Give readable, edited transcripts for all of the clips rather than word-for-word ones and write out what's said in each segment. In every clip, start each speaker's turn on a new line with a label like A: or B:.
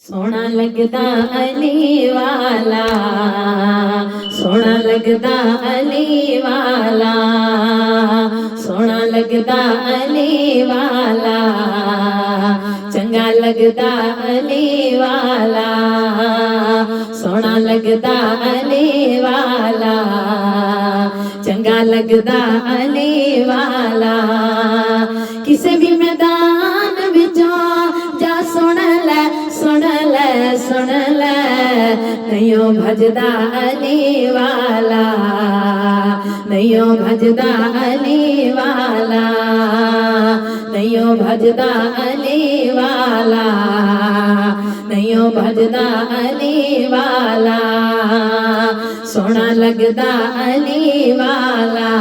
A: سونا لگدا علی والا، سونا لگدا علی والا، سونا لگدا علی والا، چنگا لگدا علی والا، سونا لگدا علی والا، چنگا لگدا علی والا، کسے بھی میدان وچوں جا سن لے سن لے سن لے، نہیں بھجدا علی والا، نہیں بھجدا علی والا، نہیں بھجدا علی والا، نہیں بھجدا علی والا، سونا لگدا علی والا،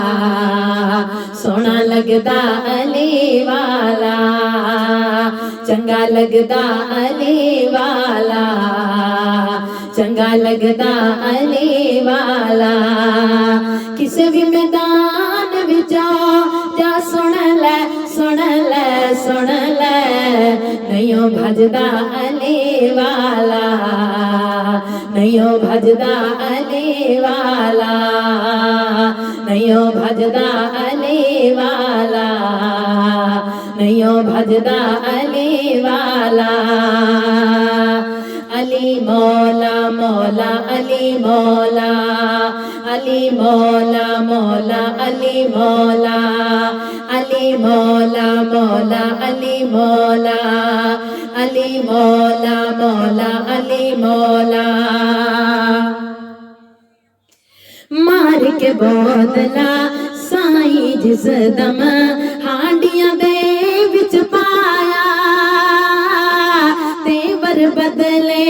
A: سونا لگدا علی والا، چنگا لگدا علی والا، چنگا لگدا علی والا، کسے بھی میدان وچوں جا سن لے سن لے سن لے، نہیں بھجدا علی والا، نہیں بھجدا علی والا، نہیں بھجدا علی والا، نہیں بھجدا علی والا، علی مولا مولا علی مولا، علی مولا مولا علی مولا، علی مولا مولا علی مولا، علی مولا مولا علی مولا، مار کے بودلا سائی جس دم ہانڈیاں دے وچ پایا، تیور بدلے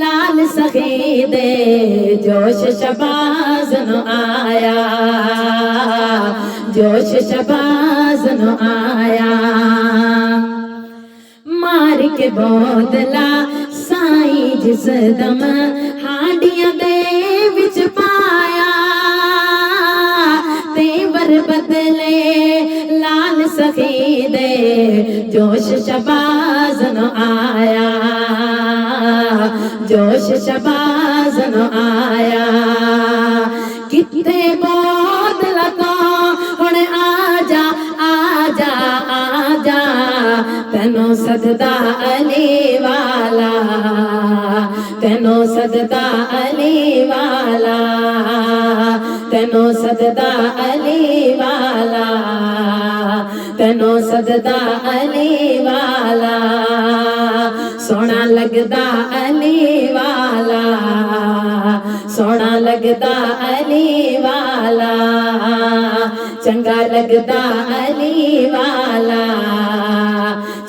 A: لال سخی دے، جوش شباز نو آیا، جوش شباز نو آیا، مار کے بودلا سائی جس دم ہانڈیاں دے وچ پایا، تیور بدلے لال سخی دے، جوش شباز نو آیا، جوش شباز نو آیا، کتے بودلا تو ہن آجا آجا آجا، تینوں سددا علی والا، تینوں سددا علی والا، تینوں سددا علی والا، تینوں سددا علی والا، سونا لگدا علی والا، سونا لگدا علی والا، چنگا لگدا علی والا،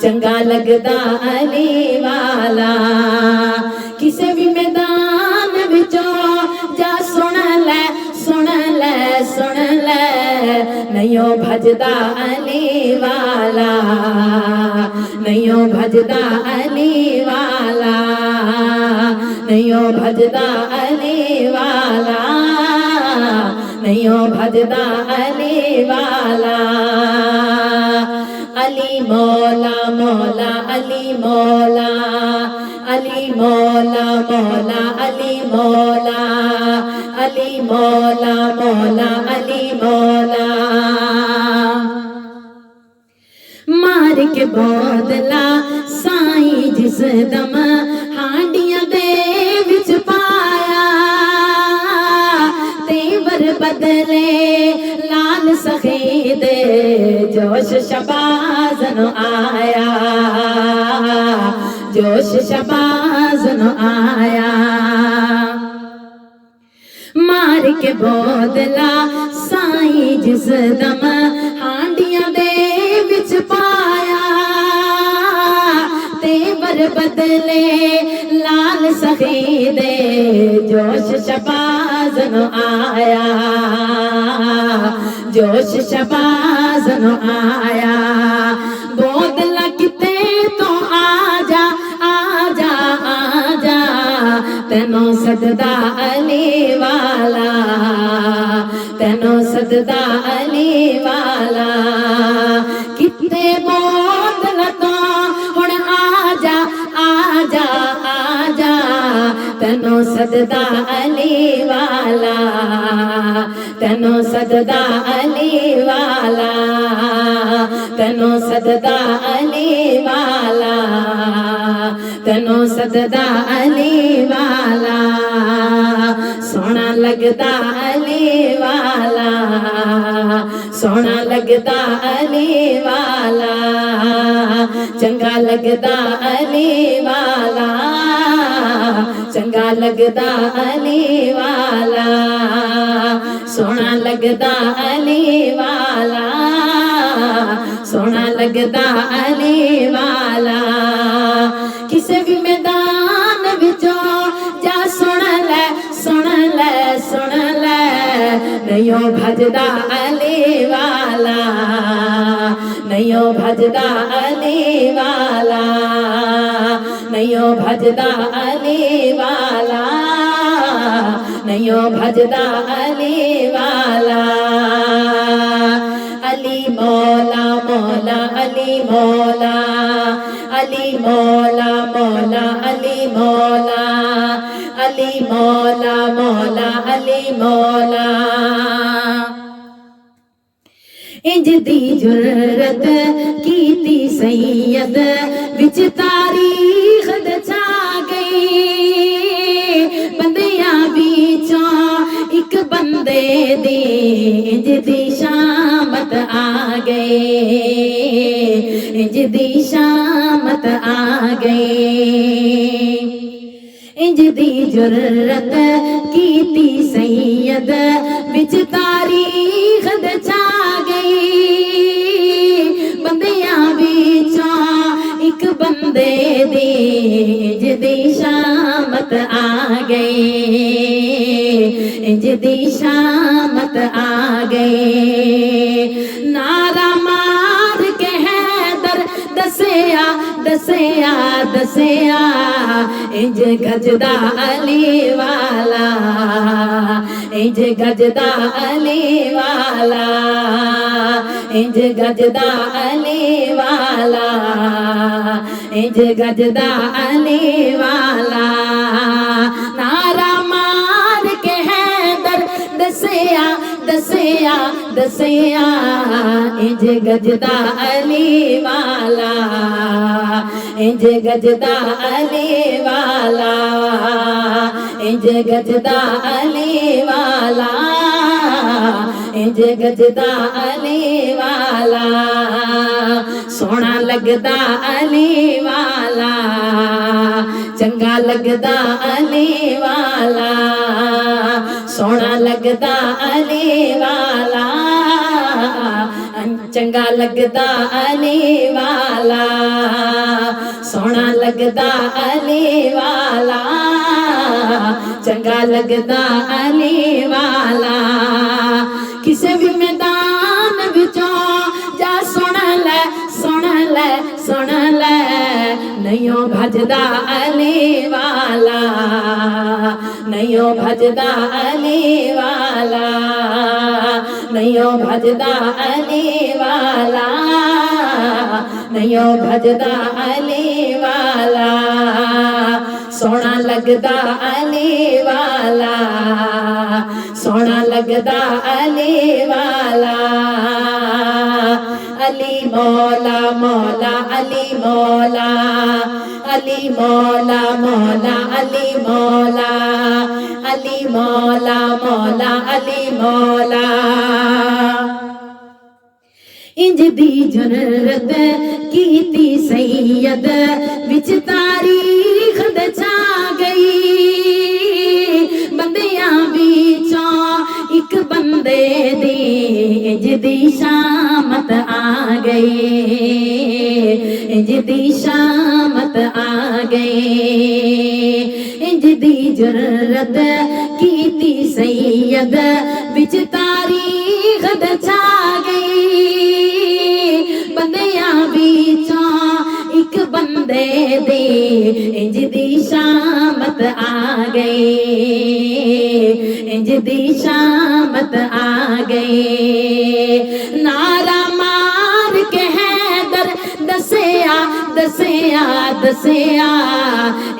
A: چنگا لگدا علی والا، کسے بھی میدان وچوں جا سن لے سن لے سن لے، نہیں بھجدا علی والا، نہیں بھجدا علی والا، نہیں بھجدا علی والا، نہیں بھجدا علی والا، علی مولا مولا علی مولا، علی مولا مولا علی مولا، علی مولا مولا علی مولا، مار کے بودلا سائی جس دم ہانڈیاں دے وچ پایا، تیور بدلے لال سخی دے، جوش شباز نو آیا، جوش شباز نو آیا، مار کے بودلا سائی جس دم ہانڈیاں دے وچ پایا، تیور بدلے لال سخی دے، جوش شباز نو آیا، جوش شباز نو آیا، بودلا کتے تو آجا آجا آجا، تینوں سددا علی والا، تینوں سددا علی والا، کتے بودلا تو ہن آجا آجا ਤੈਨੂੰ ਸਜਦਾ ਅਲੀ ਵਾਲਾ, ਤੈਨੂੰ ਸਜਦਾ ਅਲੀ ਵਾਲਾ, ਤੈਨੂੰ ਸਜਦਾ ਅਲੀ ਵਾਲਾ, ਤੈਨੂੰ ਸਜਦਾ ਅਲੀ ਵਾਲਾ, ਸੋਹਣਾ ਲੱਗਦਾ ਅਲੀ ਵਾਲਾ, ਸੋਹਣਾ ਲੱਗਦਾ ਅਲੀ ਵਾਲਾ, ਚੰਗਾ ਲੱਗਦਾ ਅਲੀ ਵਾਲਾ, ਚੰਗਾ ਲੱਗਦਾ ਅਲੀ ਵਾਲਾ, ਸੋਹਣਾ ਲੱਗਦਾ ਅਲੀ ਵਾਲਾ, ਸੋਹਣਾ ਲੱਗਦਾ ਅਲੀ ਵਾਲਾ। ਕਿਸੇ ਵੀ ਮੈਦਾਨ ਵਿੱਚੋਂ ਜਾ ਸੁਣ ਲੈ, ਸੁਣ ਲੈ, ਸੁਣ ਲੈ, ਨਹੀਂ ਉਹ ਭਜਦਾ ਅਲੀ ਵਾਲਾ, ਨਹੀਂ ਉਹ ਭਜਦਾ ਅਲੀ ਵਾਲਾ, ਨਹੀਂ ਉਹ ਭਜਦਾ ਅਲੀ ਵਾਲਾ, ਨਹੀਂ ਉਹ ਭਜਦਾ ਅਲੀ ਵਾਲਾ। ਅਲੀ ਮੌਲਾ ਮੌਲਾ ਅਲੀ ਮੌਲਾ, ਅਲੀ ਮੌਲਾ ਮੌਲਾ ਅਲੀ ਮੌਲਾ, ਅਲੀ ਮੌਲਾ ਮੌਲਾ ਅਲੀ ਮੌਲਾ। ਇੰਜ ਦੀ ਜੁਰਤ ਕੀਤੀ ਸੈਯਦ ਵਿੱਚ ਤਾਰੀਖ ਦਛਾ ਗਈ, ਬੰਦਿਆਂ ਵਿੱਚੋਂ ਇੱਕ ਬੰਦੇ ਦੀ ਇੰਜ ਦੀ ਸ਼ਾਮਤ ਆ ਗਈ, ਇੰਜ ਦੀ ਸ਼ਾਮਤ ਆ ਗਈ। ਇੰਜ ਦੀ ਜੁਰਤ ਕੀਤੀ ਸੈਯਦ ਵਿੱਚ ਤਾਰੀਖ ਦਛਾ ਗਈ, ਬੰਦਿਆਂ ਵਿੱਚੋਂ ਇੱਕ ਬੰਦੇ ਦੀ ਇੰਜ ਦੀ ਸ਼ਾਮਤ ਆ ਗਈ, ਇੰਜ ਦੀ ਸ਼ਾਮਤ ਆ ਗਈ। ਨਾਰਾ ਮਾਰ ਕੇ ਹੈਦਰ ਦੱਸਿਆ, ਦੱਸਿਆ, ਦੱਸਿਆ, ਇੰਜ ਗੱਜਦਾ ਅਲੀ ਵਾਲਾ, ਇੰਜ ਗੱਜਦਾ ਅਲੀ ਵਾਲਾ, ਇੰਜ ਗੱਜਦਾ ਅਲੀ ਵਾਲਾ, ਇੰਜ ਗੱਜਦਾ ਅਲੀ ਵਾਲਾ। ਨਾਰਾ ਮਾਰ ਕੇ ਹੈਦਰ ਦੱਸਿਆ, ਦੱਸਿਆ, ਦੱਸਿਆ, ਇੰਜ ਗੱਜਦਾ ਅਲੀ ਵਾਲਾ, ਇੰਜ ਗੱਜਦਾ ਅਲੀ ਵਾਲਾ, ਇੰਜ ਗੱਜਦਾ ਅਲੀ ਵਾਲਾ, ਇੰਜ ਗੱਜਦਾ ਅਲੀ ਵਾਲਾ, ਸੋਹਣਾ ਲੱਗਦਾ ਅਲੀ ਵਾਲਾ, ਚੰਗਾ ਲੱਗਦਾ ਅਲੀ ਵਾਲਾ, ਸੋਹਣਾ ਲੱਗਦਾ ਅਲੀ ਵਾਲਾ, ਚੰਗਾ ਲੱਗਦਾ ਅਲੀ ਵਾਲਾ, ਸੋਹਣਾ ਲੱਗਦਾ ਅਲੀ ਵਾਲਾ, ਚੰਗਾ ਲੱਗਦਾ ਅਲੀ ਵਾਲਾ। ਕਿਸੇ ਵੀ ਮੈਦਾਨ ਵਿੱਚੋਂ ਜਾ ਸੁਣ ਲੈ, ਸੁਣ ਲੈ, ਸੁਣ ਲੈ, ਨਹੀਂ ਉਹ ਭਜਦਾ ਅਲੀ ਵਾਲਾ, ਨਹੀਂ ਉਹ ਭਜਦਾ ਅਲੀ ਵਾਲਾ, ਨਹੀਂ ਉਹ ਭਜਦਾ ਅਲੀ ਵਾਲਾ, ਨਹੀਂ ਉਹ ਭਜਦਾ ਅਲੀ ਵਾਲਾ, ਸੋਹਣਾ ਲੱਗਦਾ ਅਲੀ ਵਾਲਾ, ਸੋਹਣਾ ਲੱਗਦਾ ਅਲੀ ਵਾਲਾ। ਅਲੀ ਮੌਲਾ ਮੌਲਾ ਅਲੀ ਮੌਲਾ, ਅਲੀ ਮੌਲਾ ਮੌਲਾ ਅਲੀ ਮੌਲਾ, ਅਲੀ ਮੌਲਾ ਮੌਲਾ ਅਲੀ ਮੌਲਾ। ਇੰਜ ਦੀ ਜੁਰਤ ਕੀਤੀ ਸੈਯਦ ਵਿੱਚ ਤਾਰੀਖ ਦਛਾ ਗਈ, ਬੰਦਿਆਂ ਵਿੱਚੋਂ ਇੱਕ ਬੰਦੇ ਦੀ ਇੰਜ ਦੀ ਸ਼ਾਮਤ ਆ ਗਈ, ਇੰਜ ਦੀ ਸ਼ਾਮਤ ਆ ਗਈ। ਇੰਜ ਦੀ ਜੁਰਤ ਕੀਤੀ ਸੈਯਦ ਵਿੱਚ ਤਾਰੀਖ ਦਛਾ ਗਈ, ਬੰਦਿਆਂ ਵਿੱਚੋਂ ਇੱਕ ਬੰਦੇ ਦੀ ਇੰਜ ਦੀ ਸ਼ਾਮਤ ਆ ਗਈ, ਇੰਜ ਦੀ ਸ਼ਾਮਤ ਆ ਗਈ। ਨਾਰਾ ਮਾਰ ਕੇ ਹੈਦਰ ਦੱਸਿਆ, ਦੱਸਿਆ, ਦੱਸਿਆ,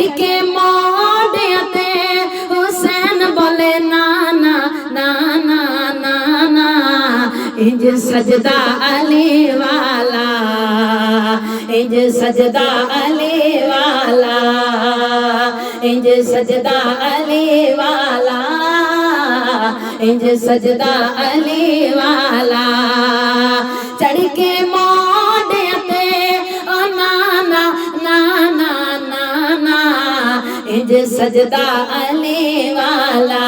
A: چڑھ کے موڈیاں تے حسین بولے نانا نانا نانا انج سجدہ علی والا انج سجدہ علی والا انج سجدہ علی والا انج سجدہ علی والا چڑھ کے موڈیاں تے او نانا نانا نانا انج سجدہ علی والا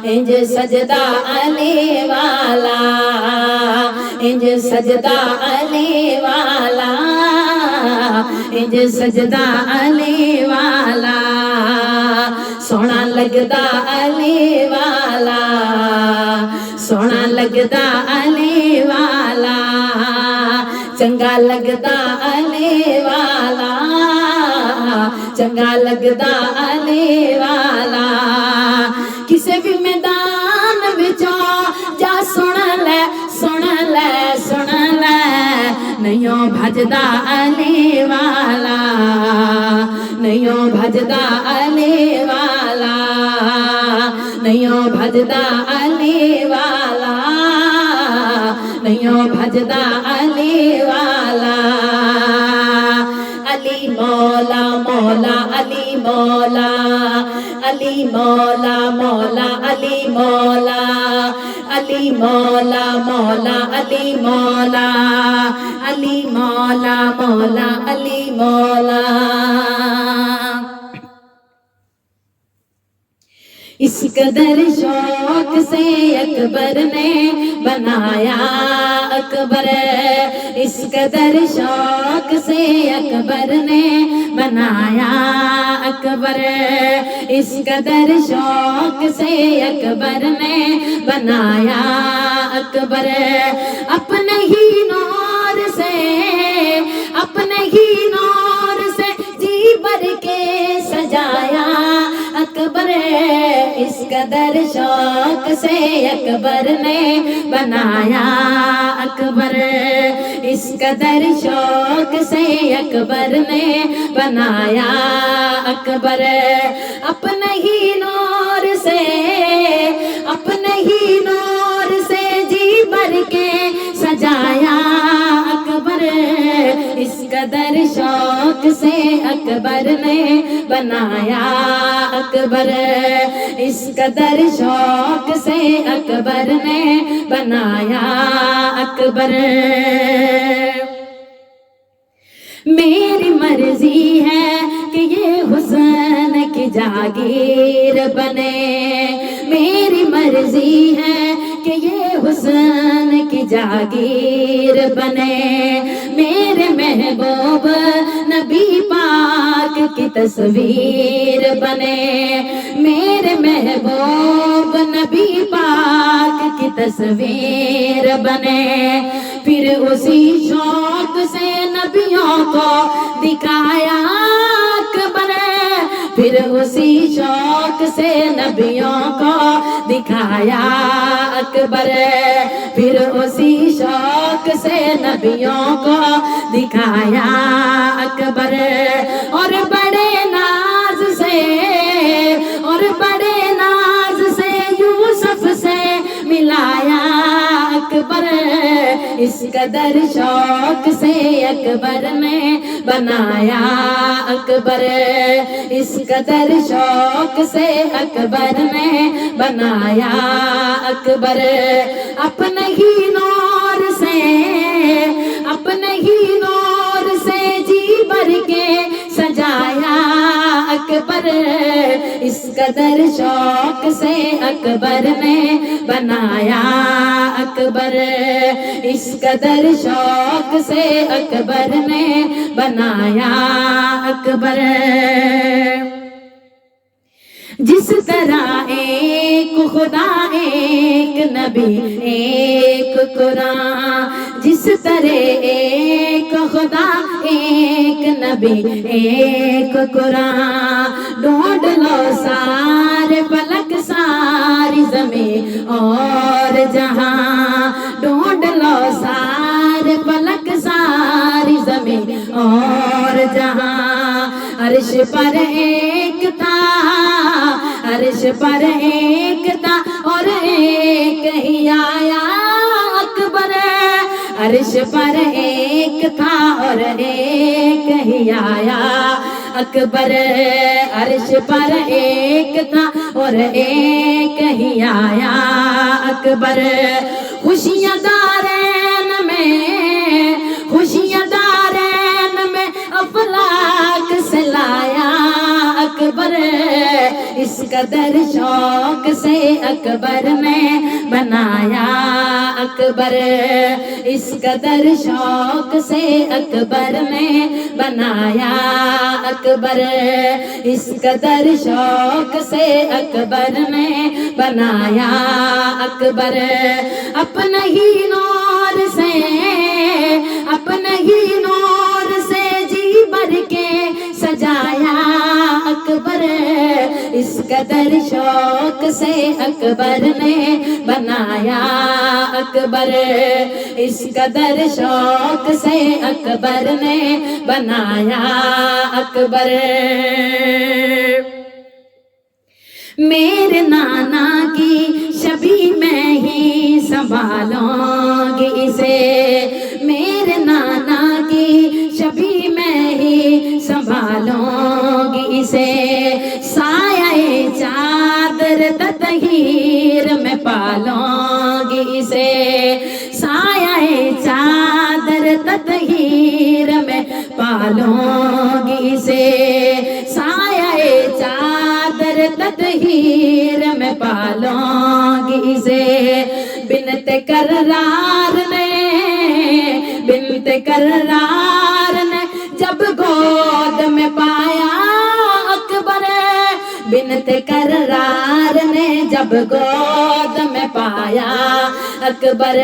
A: انج سجدہ علی والا انج سجدہ علی والا انج سجدہ علی والا سونا لگدا علی والا سونا لگدا علی والا چنگا لگدا علی والا چنگا لگدا علی والا کسے بھی میدان وچوں جا سن لے سن لے سن لے نہیں بھجدا علی والا نہیں بھجدا علی والا نہیں بھجدا علی والا نہیں بھجدا علی والا علی مولا مولا علی مولا علی مولا مولا علی مولا علی مولا مولا علی مولا علی مولا مولا علی مولا اس قدر شوق سے اکبر نے بنایا اکبر اس قدر شوق سے اکبر نے بنایا اکبر اس قدر شوق سے اکبر نے بنایا اکبر اپنے ہی نور سے اپنے ہی نور سے جی بھر کے سجایا اکبر اس قدر شوق سے اکبر نے بنایا اکبر اس قدر شوق سے اکبر نے بنایا اکبر اپنے ہی نور سے اپنے ہی نور سے جی بھر کے سجایا اکبر اس قدر شوق سے اکبر نے بنایا اکبر اس قدر شوق سے اکبر نے بنایا اکبر میری مرضی ہے کہ یہ حسین کی جاگیر بنے میری مرضی ہے کہ یہ حسین کی جاگیر بنے میرے محبوب نبی پاک کی تصویر بنے میرے محبوب نبی پاک کی تصویر بنے پھر اسی شوق سے نبیوں کو دکھایا اکبر پھر اسی شوق سے نبیوں کو دکھایا اکبر پھر اسی شوق سے نبیوں کو دکھایا اکبر اور بڑے ناز سے اور بڑے ناز سے یوسف سے ملایا اکبر اس قدر شوق سے اکبر نے بنایا اکبر اس قدر شوق سے اکبر نے بنایا اکبر اپنے ہی نور سے اپنے ہی نور سے جی بھر کے سجایا اکبر اس قدر شوق سے اکبر نے بنایا اکبر اس قدر شوق سے اکبر نے بنایا اکبر جس طرح ایک خدا ایک نبی ایک قرآن جس طرح ایک خدا ایک نبی ایک قرآن ڈھونڈ لو سارے فلک ساری زمین اور جہاں ڈھونڈ لو سارے فلک ساری زمین اور جہاں عرش پر ایک تھا، عرش پر ایک تھا اور ایک ہی آیا اکبر، عرش پر ایک تھا اور ایک ہی آیا اکبر، عرش پر ایک تھا اور ایک ہی آیا اکبر، خوشیاں دارین میں، خوشیاں دارین میں افلاک سے لایا اکبر، اس قدر شوق سے اکبر نے بنایا اکبر، اس قدر شوق سے اکبر نے بنایا اکبر، اس قدر شوق سے اکبر نے بنایا اکبر، اپنے ہی نور سے، اپنے ہی نور سے جی بھر کے سجایا اکبر، اس قدر شوق سے اکبر نے بنایا اکبر، اس قدر شوق سے اکبر نے بنایا اکبر، میرے نانا کی شبیہ میں ہی سنبھالوں گی اسے، میرے نانا کی شبیہ میں ہی سنبھالوں گی اسے، سایہ چادر تطہیر میں پالوں گی اسے، سایہ چادر تطہیر میں پالوں گی اسے، سایہ چادر تطہیر میں پالوں گی اسے، بنت کرار نے، بنت کرار نے جب گود میں پایا اکبر، بنت کرار نے جب گود میں پایا اکبر،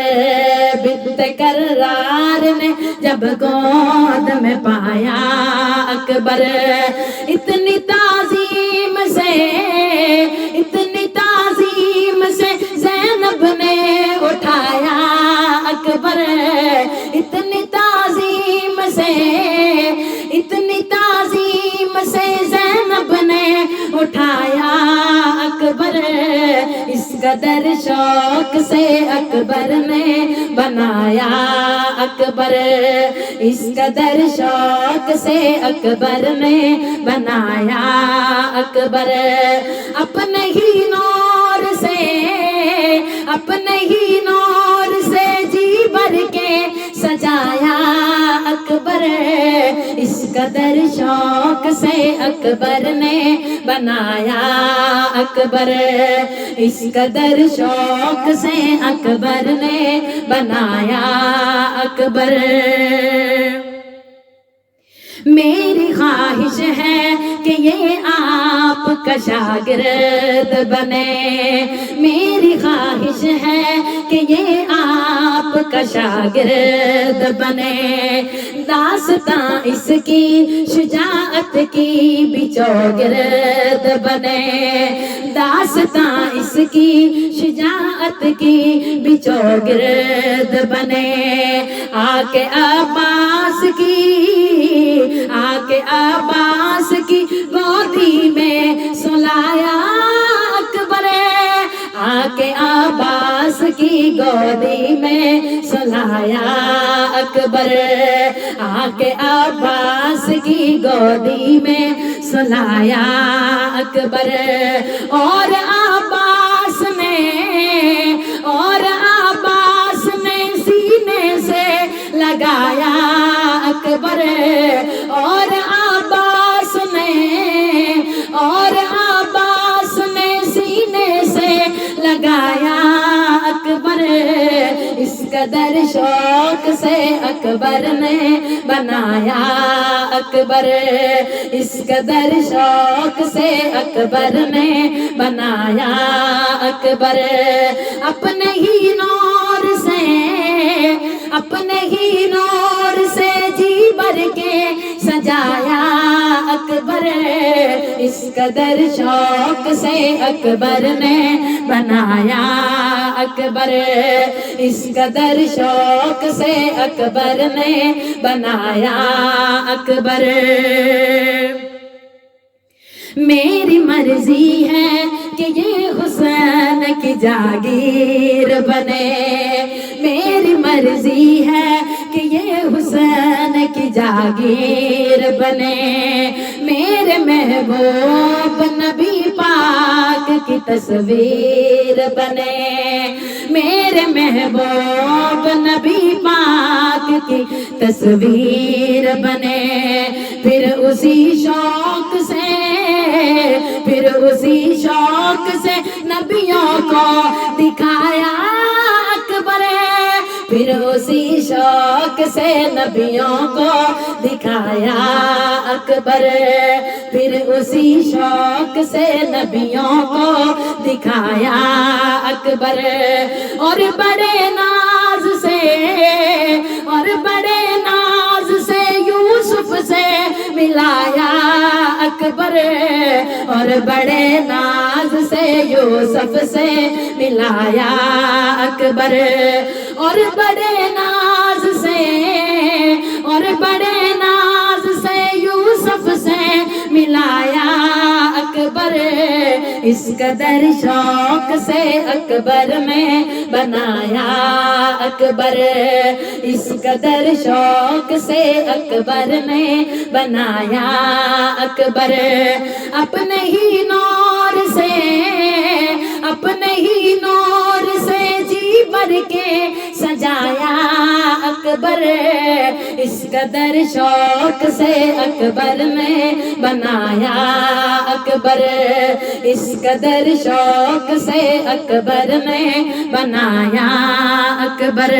A: بنت کرار نے جب گود میں پایا اکبر، اتنی تعظیم سے، اتنی تعظیم سے زینب نے اٹھایا اکبر، اتنی تعظیم سے، اتنی تعظیم سے زینب نے اٹھایا اکبر، اس قدر شوق سے اکبر نے بنایا اکبر، اس قدر شوق سے اکبر نے بنایا اکبر، اپنے ہی نور سے، اپنے ہی نور سے جی بھر کے سجایا اکبر، اس قدر شوق سے اکبر نے بنایا اکبر، اس قدر شوق سے اکبر نے بنایا اکبر، میری خواہش ہے کہ یہ آپ کا شاگرد بنے، میری خواہش ہے کہ یہ آپ کا شاگرد بنے، داستاں اس کی شجاعت کی بھی چوگرد بنے، داستاں اس کی شجاعت کی بھی چوگرد بنے، آکے عباس کی، آکے عباس کی گودی میں سلایا اکبر، آکے عباس کی گودی میں سلایا اکبر، آکے عباس کی گودی میں سلایا اکبر، اور عباس نے، اور عباس نے سینے سے لگایا اکبر، اور عباس نے، اور عباس نے سینے سے لگایا اکبر، اس قدر شوق سے اکبر نے بنایا اکبر، اس قدر شوق سے اکبر نے بنایا اکبر، اپنے ہی نور سے، اپنے ہی نور سے جی بھر کے سجایا اکبر، اس قدر شوق سے اکبر نے بنایا اکبر، اس قدر شوق سے اکبر نے بنایا اکبر، میری مرضی ہے کہ یہ حسین کی جاگیر بنے، میری مرضی ہے کہ یہ حسین کی جاگیر بنے، میرے محبوب نبی پاک کی تصویر بنے، میرے محبوب نبی پاک کی تصویر بنے، پھر اسی شوق سے نبیوں کو دکھایا اکبر، پھر اسی شوق سے نبیوں کو دکھایا اکبر، پھر اسی شوق سے نبیوں کو دکھایا اکبر، اور بڑے ناز سے یوسف سے ملایا اکبر، اور بڑے ناز سے یوسف سے ملایا اکبر، اور بڑے ناز سے یوسف سے ملایا اکبر، اس قدر شوق سے اکبر میں بنایا اکبر، اس قدر شوق سے اکبر نے بنایا اکبر، اپنے ہی نور سے جی بھر کے سجایا اکبر، اس قدر شوق سے اکبر نے بنایا اکبر، اس قدر شوق سے اکبر نے بنایا اکبر،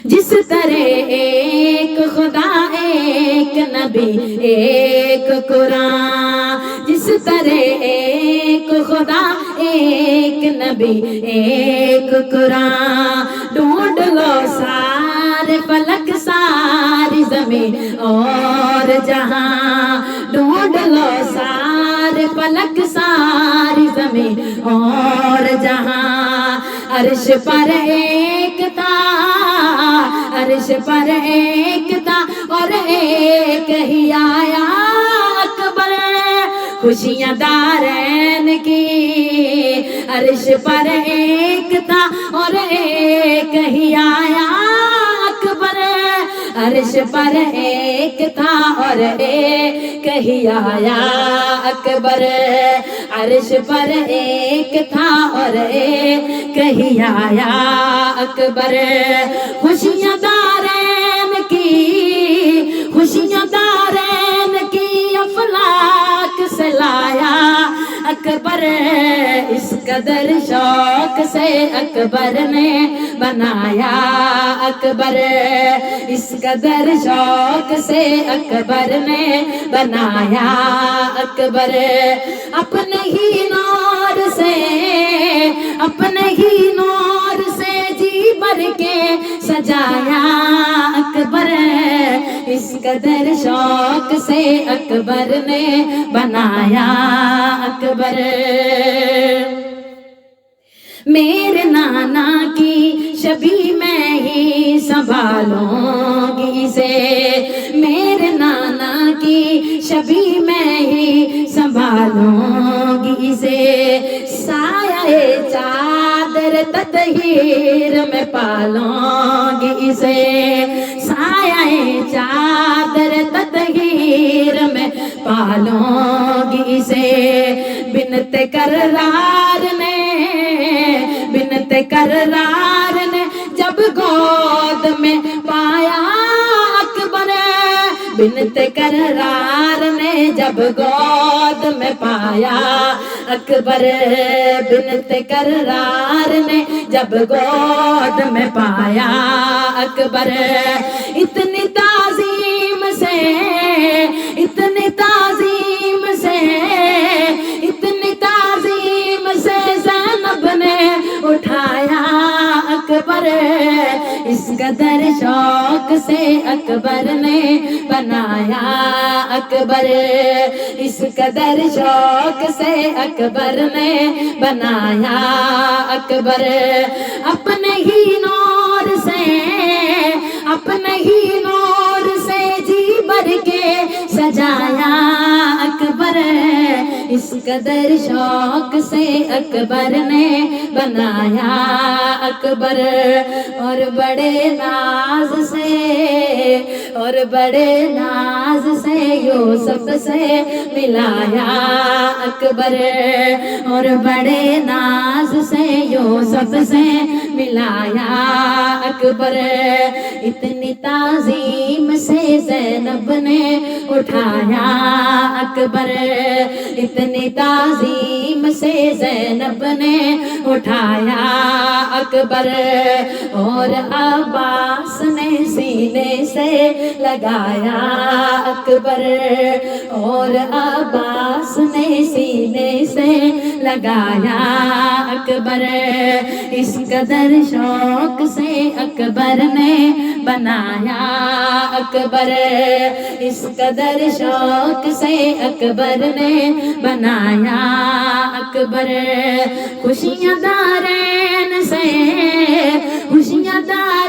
A: جس طرح ایک خدا ایک نبی ایک قرآن، جس طرح ایک خدا ایک نبی ایک قرآن، ڈھونڈ لو سارے فلک ساری زمین اور جہاں، ڈھونڈ لو سارے فلک ساری زمین اور جہاں، عرش پر ایک تھا اور ایک ہی آیا اکبر، خوشیاں دارین کی، عرش پر ایک تھا اور ایک ہی آیا اکبر، عرش پر ایک تھا اور ایک ہی آیا اکبر، عرش پر ایک تھا اور ایک ہی آیا اکبر، خوشیاں دارین کی افلاک سے لایا اکبر، اس قدر شوق سے اکبر نے بنایا اکبر، اس قدر شوق سے اکبر نے بنایا اکبر، اپنے ہی نور سے جی بھر کے سجایا اکبر، اس قدر شوق سے اکبر نے بنایا اکبر، میرے نانا کی شبیہ میں ہی سنبھالوں گی اسے، میرے نانا کی شبیہ میں ہی سنبھالوں گی اسے، سایہ چادر تطہیر میں پالوں گی اسے، سایہ چادر تطہیر میں پالوں گی اسے، بنت کرار نے جب گود میں پایا اکبر، بنت کرار نے جب گود میں پایا اکبر، بنت کرار نے جب گود میں پایا اکبر، اتنی تعظیم سے زینب نے اٹھایا اکبر، اس قدر شوق سے اکبر نے بنایا اکبر، اس قدر شوق سے اکبر نے بنایا اکبر، اپنے ہی نور سے جی بھر کے سجایا اکبر اس قدر شوق سے اکبر نے بنایا اکبر اور بڑے ناز سے اور بڑے ناز سے یوسف سے ملایا اکبر اور بڑے ناز سے یوسف سے ملایا اکبر اتنی تعظیم سے زینب نے اٹھایا اکبر اتنی تعظیم سے زینب نے اٹھایا اکبر اور عباس نے سینے سے لگایا اکبر اور عباس نے سینے سے لگایا اکبر اس قدر شوق سے اکبر نے بنایا اکبر اس قدر شوق سے اکبر نے بنایا اکبر خوشیاں دارین سے خوشیاں دارین